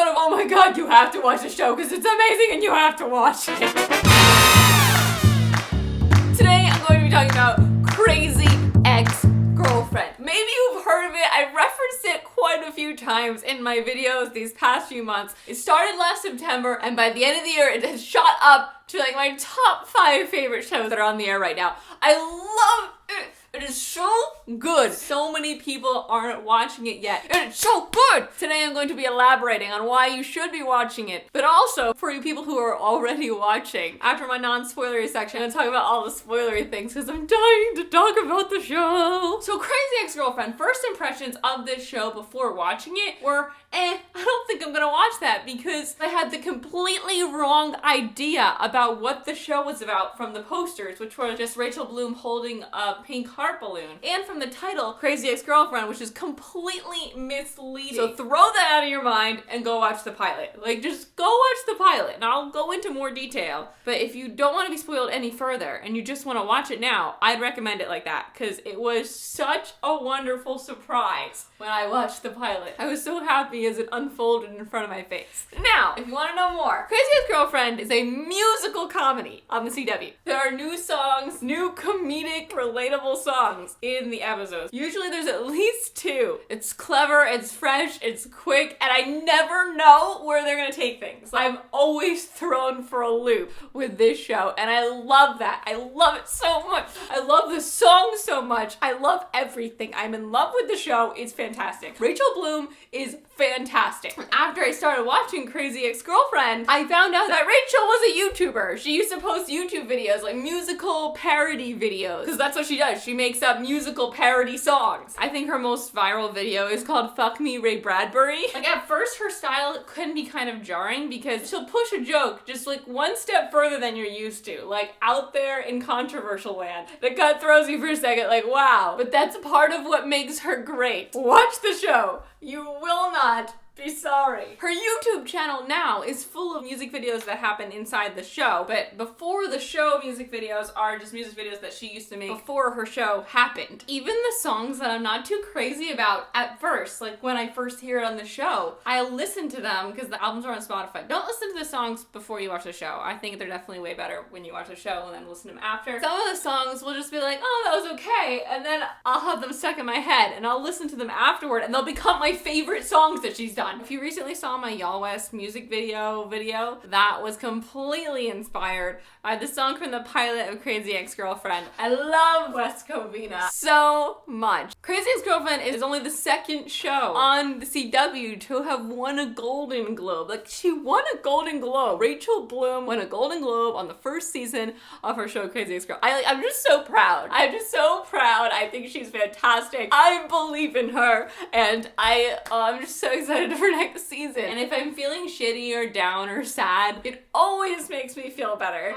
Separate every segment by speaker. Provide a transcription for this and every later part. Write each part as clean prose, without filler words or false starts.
Speaker 1: episode of, oh my god, you have to watch the show because it's amazing and you have to watch it. Today I'm going to be talking about Crazy Ex-Girlfriend. Maybe you've heard of it. I referenced it quite a few times in my videos these past few months. It started last September, and by the end of the year it has shot up to like my top 5 favorite shows that are on the air right now. I love it. It is so good. So many people aren't watching it yet. And it's so good! Today I'm going to be elaborating on why you should be watching it, but also for you people who are already watching. After my non-spoilery section, I'm going to talk about all the spoilery things because I'm dying to talk about the show. So Crazy Ex-Girlfriend, first impressions of this show before watching it were, I don't think I'm gonna watch that because I had the completely wrong idea about what the show was about from the posters, which were just Rachel Bloom holding a pink heart balloon, and from the title, Crazy Ex-Girlfriend, which is completely misleading. So throw that out of your mind and go watch the pilot. Like, just go watch the pilot, and I'll go into more detail. But if you don't want to be spoiled any further, and you just want to watch it now, I'd recommend it like that, because it was such a wonderful surprise when I watched the pilot. I was so happy as it unfolded in front of my face. Now, if you want to know more, Crazy Ex-Girlfriend is a musical comedy on the CW. There are new songs, new comedic, relatable songs in the episodes. Usually there's at least 2. It's clever, it's fresh, it's quick, and I never know where they're gonna take things. I'm always thrown for a loop with this show, and I love that. I love it so much. I love the song so much. I love everything. I'm in love with the show. It's fantastic. Rachel Bloom is fantastic. After I started watching Crazy Ex-Girlfriend, I found out that Rachel was a YouTuber. She used to post YouTube videos, like musical parody videos, because that's what she does. She makes up musical parody songs. I think her most viral video is called Fuck Me Ray Bradbury. Like, at first her style can be kind of jarring because she'll push a joke just like one step further than you're used to, like out there in controversial land. The cut throws you for a second, like, wow. But that's part of what makes her great. Watch the show. You will not be sorry. Her YouTube channel now is full of music videos that happen inside the show, but before the show, music videos are just music videos that she used to make before her show happened. Even the songs that I'm not too crazy about at first, like when I first hear it on the show, I listen to them because the albums are on Spotify. Don't listen to the songs before you watch the show. I think they're definitely way better when you watch the show and then listen to them after. Some of the songs will just be like, oh, that was okay, and then I'll have them stuck in my head and I'll listen to them afterward and they'll become my favorite songs that she's done. If you recently saw my Y'all West music video, that was completely inspired by the song from the pilot of Crazy Ex-Girlfriend. I love West Covina so much. Crazy Ex-Girlfriend is only the second show on the CW to have won a Golden Globe. Like, she won a Golden Globe. Rachel Bloom won a Golden Globe on the first season of her show Crazy Ex-Girlfriend. I'm just so proud. I'm just so proud. I think she's fantastic. I believe in her, and I'm just so excited for next season. And if I'm feeling shitty or down or sad, it always makes me feel better.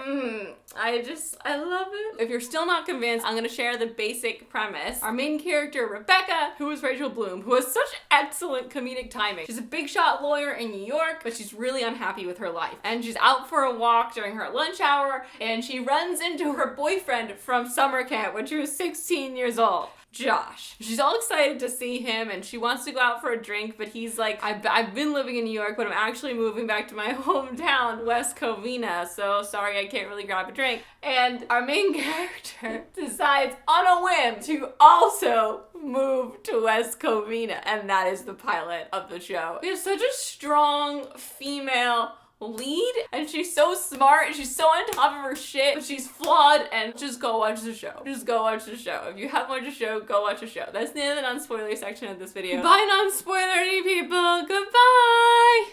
Speaker 1: I love it. If you're still not convinced, I'm gonna share the basic premise. Our main character, Rebecca, who is Rachel Bloom, who has such excellent comedic timing. She's a big shot lawyer in New York, but she's really unhappy with her life. And she's out for a walk during her lunch hour, and she runs into her boyfriend from summer camp when she was 16 years old. Josh. She's all excited to see him and she wants to go out for a drink, but he's like, I've been living in New York, but I'm actually moving back to my hometown, West Covina, so sorry I can't really grab a drink. And our main character decides on a whim to also move to West Covina, and that is the pilot of the show. We have such a strong female lead, and she's so smart and she's so on top of her shit, but she's flawed, and just go watch the show. Just go watch the show. If you haven't watched the show, go watch the show. That's the end of the non-spoilery section of this video. Bye, non-spoilery people. Goodbye.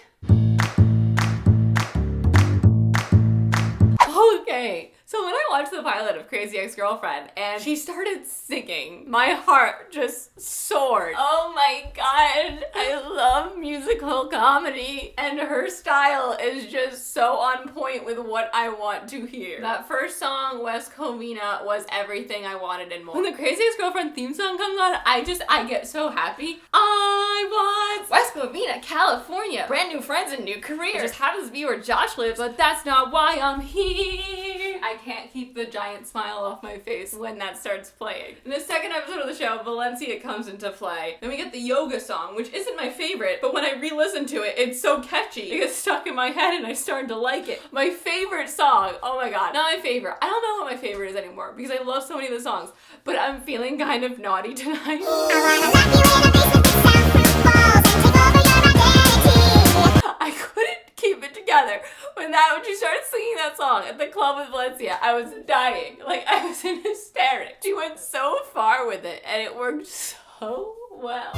Speaker 1: Okay. So when I watched the pilot of Crazy Ex-Girlfriend and she started singing, my heart just soared. Oh my god, I love musical comedy, and her style is just so on point with what I want to hear. That first song, West Covina, was everything I wanted and more. When the Crazy Ex-Girlfriend theme song comes on, I get so happy. I want West Covina, California, brand new friends and new career. It just happens to be where Josh lives, but that's not why I'm here. I I can't keep the giant smile off my face when that starts playing. In the second episode of the show, Valencia comes into play. Then we get the yoga song, which isn't my favorite, but when I re-listen to it, it's so catchy. It gets stuck in my head and I started to like it. My favorite song, oh my god, not my favorite. I don't know what my favorite is anymore because I love so many of the songs, but I'm feeling kind of naughty tonight. I couldn't keep it together. When she started singing that song at the club with Valencia, I was dying. Like, I was in hysterics. She went so far with it, and it worked so well.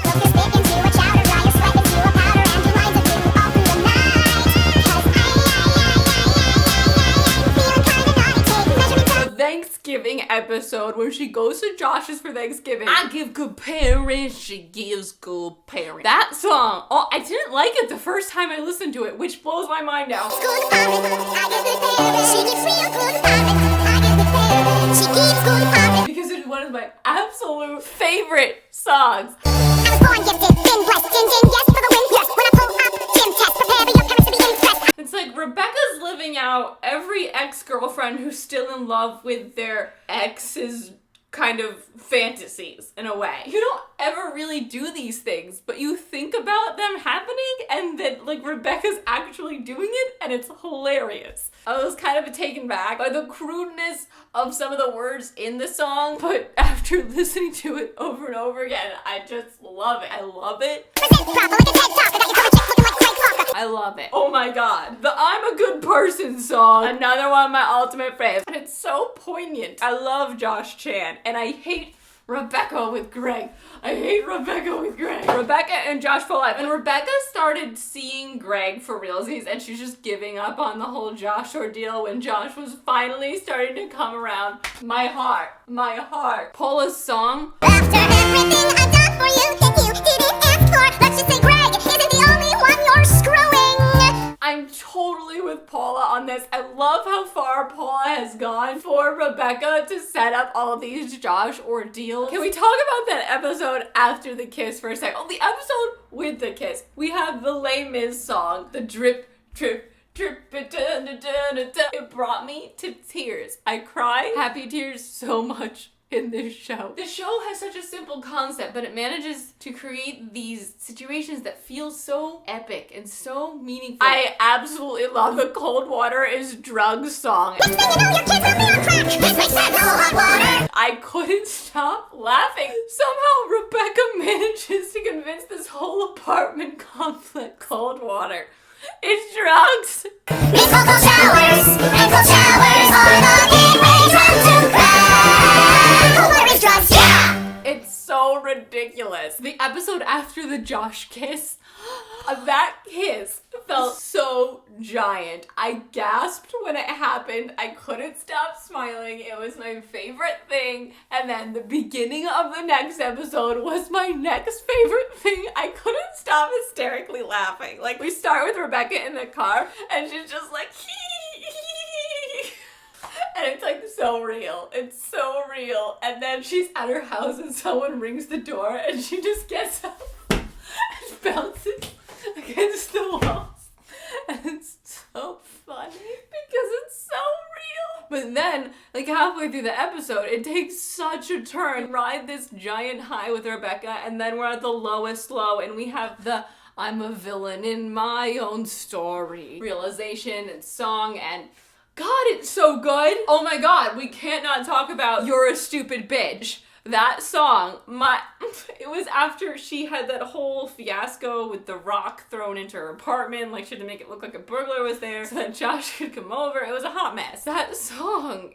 Speaker 1: Thanksgiving episode where she goes to Josh's for Thanksgiving. I give good parents, she gives good parents. That song, oh, I didn't like it the first time I listened to it, which blows my mind now. Because it's one of my absolute favorite songs. I was born gifted, been blessed, yes for the win, yes, when I pull up, gym test, prepare your parents to be impressed. It's like Rebecca's living out every ex-girlfriend who's still in love with their ex's kind of fantasies in a way. You don't ever really do these things, but you think about them happening and then like Rebecca's actually doing it and it's hilarious. I was kind of taken back by the crudeness of some of the words in the song, but after listening to it over and over again, I just love it. I love it. I love it. Oh my god. The I'm a Good Person song, another one of my ultimate faves. And it's so poignant. I love Josh Chan, and I hate Rebecca with Greg. I hate Rebecca with Greg. Rebecca and Josh for life. And Rebecca started seeing Greg for realsies, and she's just giving up on the whole Josh ordeal when Josh was finally starting to come around. My heart. My heart. Paula's song. After everything I've done for you, that you didn't ask for, let's just say Greg isn't the only one you're screwing. I'm totally with Paula on this. I love how far Paula has gone for Rebecca to set up all these Josh ordeals. Can we talk about that episode after the kiss for a second? Oh, the episode with the kiss. We have the Les Mis song, the drip, drip, drip, it brought me to tears. I cried happy tears so much in this show. The show has such a simple concept, but it manages to create these situations that feel so epic and so meaningful. I absolutely love the Cold Water is Drugs song. Next thing you know, your kids will be on crack. This makes sense. No hot water. I couldn't stop laughing. Somehow Rebecca manages to convince this whole apartment complex Cold Water is drugs. These cold showers and cold showers are the gateway drug to crack. Cold water is drugs, yeah! It's so ridiculous. The episode after the Josh kiss, that kiss felt so giant. I gasped when it happened. I couldn't stop smiling. It was my favorite thing. And then the beginning of the next episode was my next favorite thing. I couldn't stop hysterically laughing. Like, we start with Rebecca in the car and she's just like, and it's like so real. It's so real. And then she's at her house and someone rings the door and she just gets up and bounces against the walls. And it's so funny because it's so real. But then, like halfway through the episode, it takes such a turn. Ride this giant high with Rebecca, and then we're at the lowest low, and we have the I'm a villain in my own story realization and song, and God, it's so good. Oh my God, we can't not talk about You're a Stupid Bitch. That song, it was after she had that whole fiasco with the rock thrown into her apartment, like she had to make it look like a burglar was there so that Josh could come over. It was a hot mess. That song,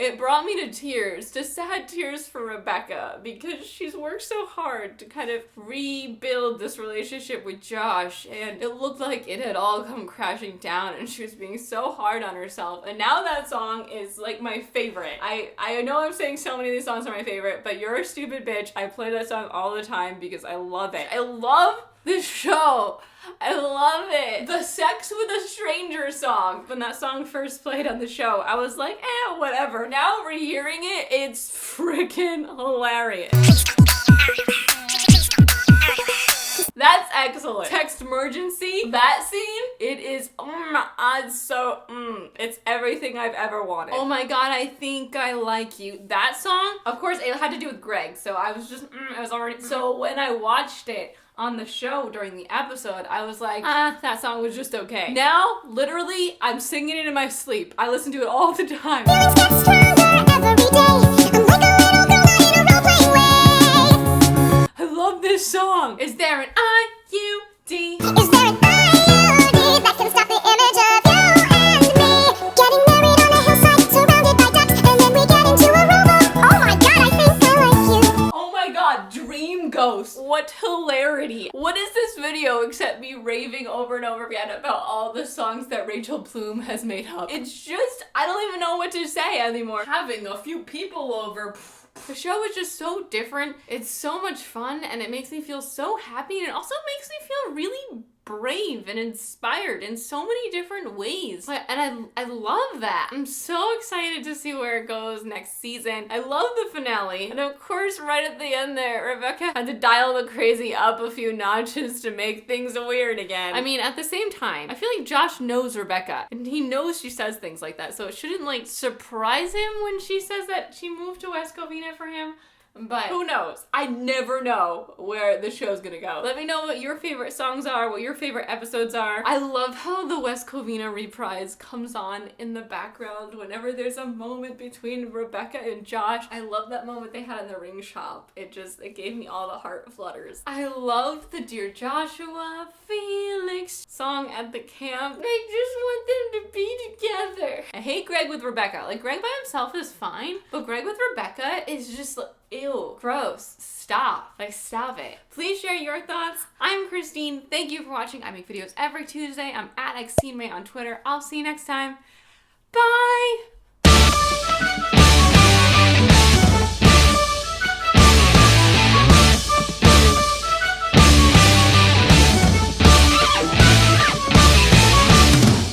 Speaker 1: it brought me to tears, to sad tears for Rebecca, because she's worked so hard to kind of rebuild this relationship with Josh, and it looked like it had all come crashing down, and she was being so hard on herself. And now that song is like my favorite. I know I'm saying so many of these songs are my favorite, but You're a Stupid Bitch, I play that song all the time because I love it. I love this show. I love it. The Sex with a Stranger song. When that song first played on the show, I was like, whatever. Now rehearing it, it's freaking hilarious. That's excellent. excellent. Text emergency, that scene, it is, it's everything I've ever wanted. Oh my god, I think I like you. That song, of course, it had to do with Greg, so I was just, I was already, so when I watched it on the show during the episode, I was like, that song was just okay. Now, literally, I'm singing it in my sleep. I listen to it all the time. Feelings get stronger every day. I'm like a little girl in a role-playing way. I love this song. Is there an I-U-D? Is there an I-U-D that can stop the image of you and me? Getting married on a hillside surrounded by ducks, and then we get into a rowboat. Oh my god, I think I like you. Oh my god, Dream Ghost. What hilarity. What is this video except me raving over and over again about all the songs that Rachel Bloom has made up? It's just, I don't even know what to say anymore. Having a few people over, the show is just so different. It's so much fun and it makes me feel so happy, and it also makes me feel really brave and inspired in so many different ways. And I love that. I'm so excited to see where it goes next season. I love the finale. And of course, right at the end there, Rebecca had to dial the crazy up a few notches to make things weird again. I mean, at the same time, I feel like Josh knows Rebecca and he knows she says things like that. So it shouldn't like surprise him when she says that she moved to West Covina for him. But who knows? I never know where the show's gonna go. Let me know what your favorite songs are, what your favorite episodes are. I love how the West Covina reprise comes on in the background whenever there's a moment between Rebecca and Josh. I love that moment they had in the ring shop. It gave me all the heart flutters. I love the Dear Joshua, Felix song at the camp. I just want them to be together. I hate Greg with Rebecca. Like, Greg by himself is fine, but Greg with Rebecca is just like, ew, gross, stop, like stop it. Please share your thoughts. I'm Christine, thank you for watching. I make videos every Tuesday. I'm at XTeenMay on Twitter. I'll see you next time. Bye!